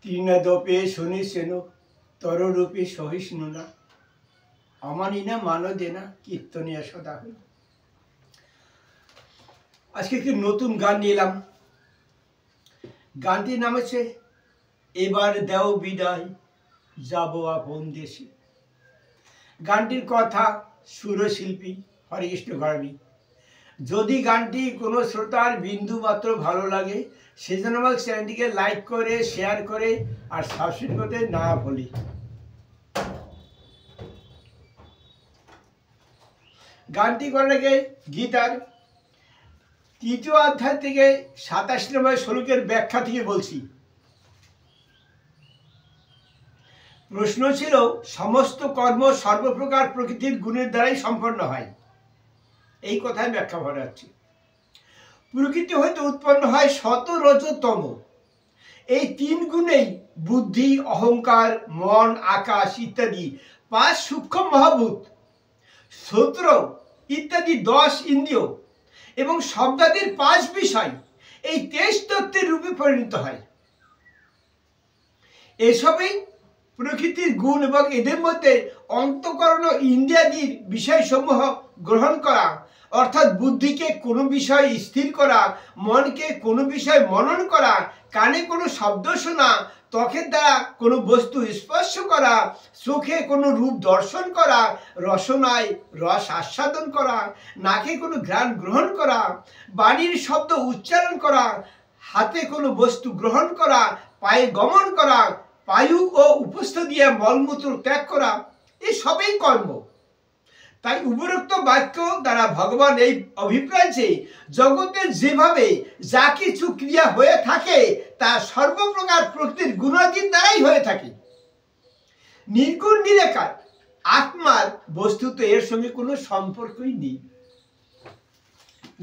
তৃণদপে শুনিছেন তররূপে সহিষ্ণু না, অমানি না মানো দেনা কীর্তনিয়া সদা হই। আজকে একটি নতুন গান নিয়ে এলাম। গানটির নাম হচ্ছে এবার দেও বিদায় যাব আপন দেশে। গানটির কথা সুরশিল্পী হরেকৃষ্ণ গড়াবি। যদি গানটি কোনো শ্রোতার বিন্দু মাত্র ভালো লাগে সেজন্য আমার চ্যানেলটিকে লাইক করে শেয়ার করে আর সাবস্ক্রাইব করতে না ভুলি। গানটি করার আগে গীতার ৩য় অধ্যায় থেকে ২৭ নম্বর শ্লোকের ব্যাখ্যা থেকে বলছি। প্রশ্ন ছিল সমস্ত কর্ম সর্বপ্রকার প্রকৃতির গুণের দ্বারাই সম্পন্ন হয়। এই কথায় ব্যাখ্যা করা হচ্ছে। প্রকৃতি হইতে উৎপন্ন হয় সত রজ তম, এই ৩ গুণেই বুদ্ধি অহংকার মন আকাশ ইত্যাদি ৫ সূক্ষ্ম মহাভূত, শ্রোত্র ইত্যাদি ১০ ইন্দ্রিয় এবং শব্দাদির ৫ বিষয় এই ২৩ তত্ত্বের রূপে পরিণত হয়। এসবই প্রকৃতির গুণ এবং এদের মধ্যে অন্তঃকরণ ইন্দ্রিয়াদির বিষয়সমূহ গ্রহণ করা, অর্থাৎ বুদ্ধিকে কোনো বিষয় স্থির করা, মনকে কোনো বিষয় মনন করা, কানে কোনো শব্দ শোনা, ত্বকের দ্বারা কোনো বস্তু স্পর্শ করা, চোখে কোনো রূপ দর্শন করা, রসনায় রস আস্বাদন করা, নাকে কোনো ঘ্রাণ গ্রহণ করা, বাণীর শব্দ উচ্চারণ করা, হাতে কোনো বস্তু গ্রহণ করা, পায়ে গমন করা, বায়ু ও উপস্থ দিয়ে মলমূত্র ত্যাগ করা, এই সবই কর্ম। তাই উপরোক্ত বাক্য দ্বারা ভগবান এই অভিপ্রায় যে জগতে যেভাবে যা কিছু ক্রিয়া হয়ে থাকে তা সর্বপ্রকার প্রকৃতির গুণাদির দ্বারাই হয়ে থাকে। নির্গুণ নিরাকার আত্মার বস্তুত এর সঙ্গে কোনো সম্পর্কই নেই।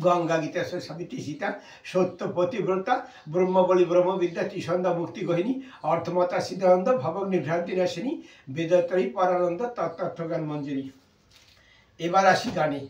গঙ্গা গীতা সাবিত্রী সীতা সত্য পতিব্রতা ব্রহ্মবলী ব্রহ্মবিদ্যা ত্রিসন্ধ্যা মুক্তি গহিনী অর্থমতা সিদ্ধানন্দ ভবক নিভ্রান্তি নাশিনী বেদত্রয়ী পরানন্দ তত্ত্বজ্ঞান মঞ্জুরি। এবার আসি গানে।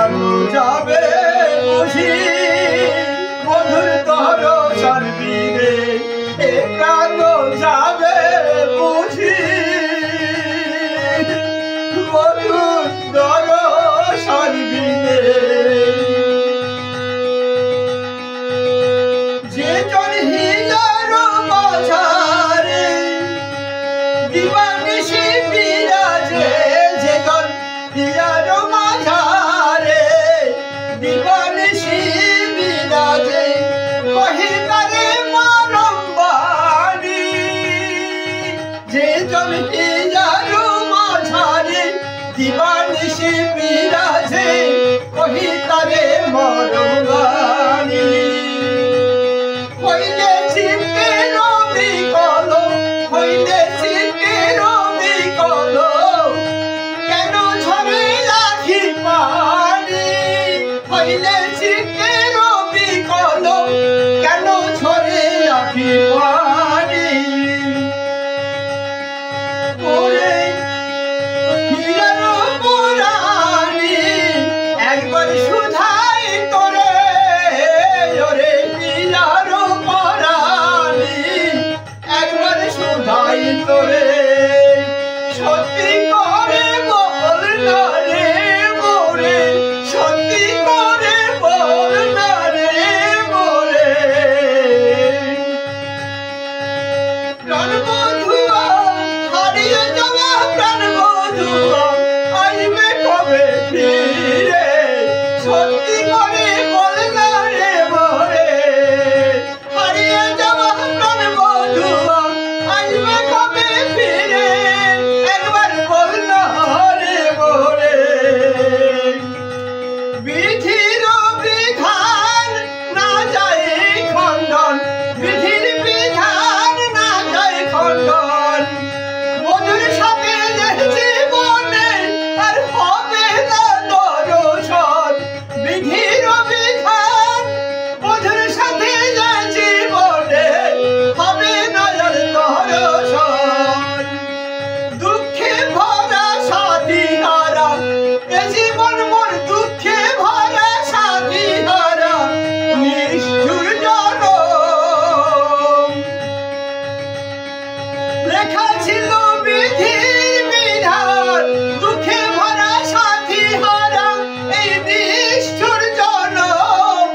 প্রাণ যাবে বুঝি মধুর তর সর্বিরে এ প্রাণ যাবে বুঝি মধুর তর সর্বিরে যে জন হিলার মাঝারে দিবানিশি বিরাজে যে জন হিলার মাঝারে দিবানিশি বিরাজে কহি তারে মরমবাণী যে জন হিলার মাঝারে দিবানিশি বিরাজে কহি তারে মরমবাণী হইলে চিত্তের বিকল হইলে চিত্তের বিকল কেন ঝরে রাখি পানি হইলে চিত্তের বিকল কেন ঝরে রাখি পানি ওরে হীরার পরাণী একবার সুধাই তোরে ওরে হীরার পরাণী একবার সুধাই তোরে সত্যি করে বল না রে মোরে সত্যি করে বল না রে মোরে প্রাণ বধুয়া হারিয়ে যাওয়া প্রাণ বধুয়া আসবে কবে ফিরে সত্যি করে বল না রে মোরে হারিয়ে যাওয়া প্রাণ বধুয়া আসবে কবে ফিরে একবার বল না রে মোরে বিধির বিধান না যায় খণ্ডন বিধির বিধান না যায় খণ্ডন মধুর সাথে যে জীবনে আর হবে না দর্শন বিধির বিধান মধুর সাথে যে জীবনে হবে না আর দর্শন দুঃখে ভরা সাথী হারা এ জীবন মোর দুঃখে ভরা সাথী হারা নিষ্ঠুর জনম লেখা ছিল বিধির বিধান দুঃখে ভরা সাথী হারা এই নিষ্ঠুর জনম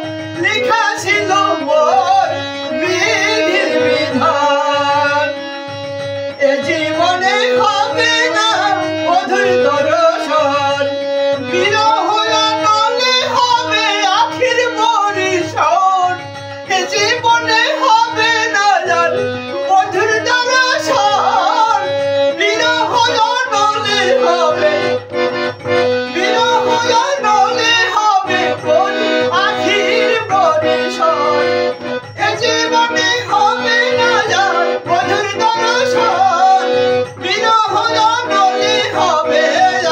লেখা ছিল মোর বিধির বিধান এ জীবনে হবে না মধুর দর্শন বিরহ নলে হবে আখির পরিশোধ এ জীবনে হবে না জান মধুর দর্শন বিরহ নলে হবে বিরহ নলে হবে কোন আখির পরিশোধ এ জীবনে হবে না জান মধুর দর্শন বিরহ নলে হবে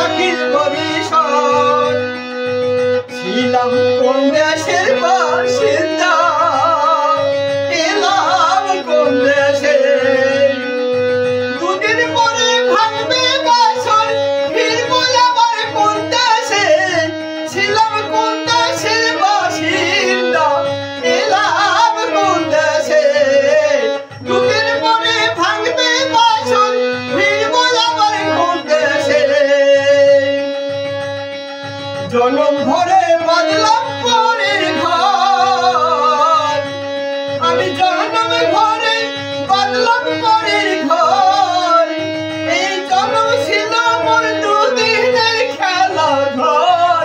আখির পরিশোধ ছিলাম কোন দেশের বাসিন্দা এলাম কোন দেশে দুদিন পরে ভাঙবে বাসর ফিরবো আবার কোন দেশে ছিলাম কোন দেশের বাসিন্দা এলাম কোন দেশে দুদিন পরে ভাঙবে বাসর ফিরবো আবার কোন দেশে জনম ভরে বাঁধলাম পরের ঘর আমি জনম ভরে বাঁধলাম পরের ঘর এই জনম ছিল মোর দুদিনের খেলা ঘর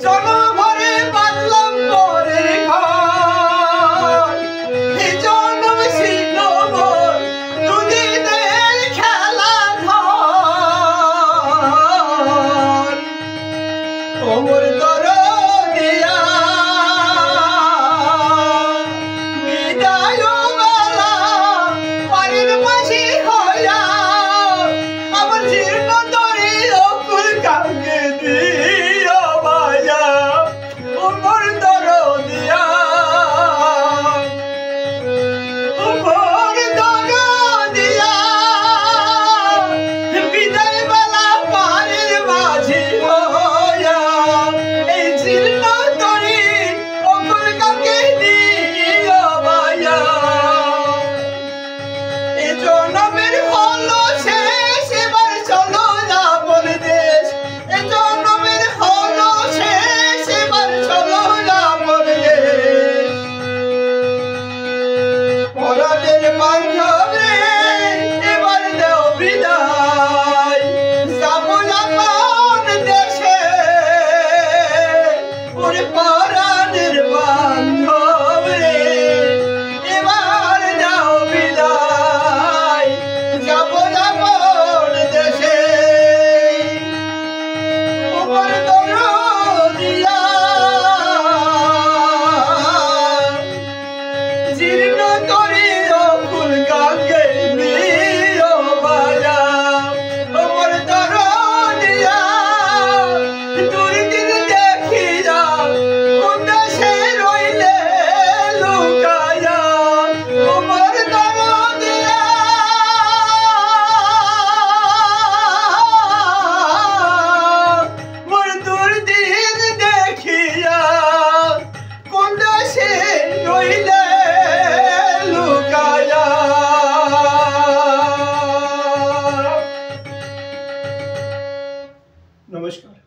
জনম ভরে বাঁধলাম পরের ঘর এই জনম ছিল মোর দুদিনের খেলা ঘর ওমর দরদিয়া বিদায় বেলা পানির মাঝি জনমের হলো শেষ, এবার চলো আপন দেশ। জনমের হলো শেষ, এবার চলো আপন দেশ। পরাণের বান্ধব রে, এবার দাও বিদায়, যাবো আপন দেশে। ওরে পরাণের বান্ধব রে, এবার দাও বিদায়, যাবো আপন দেশে। ওপর দরদিয়া জীর্ণ করি অকুল গাঙ্গে নিয় মায়া। ওপর দরদিয়া দুর্দিন দেখিয়া কোন দেশে রইলে লুকায়া। ওপর দরদিয়া মোর দুর্দিন দেখিয়া কোন দেশে রইলে লুকায়া। নমস্কার।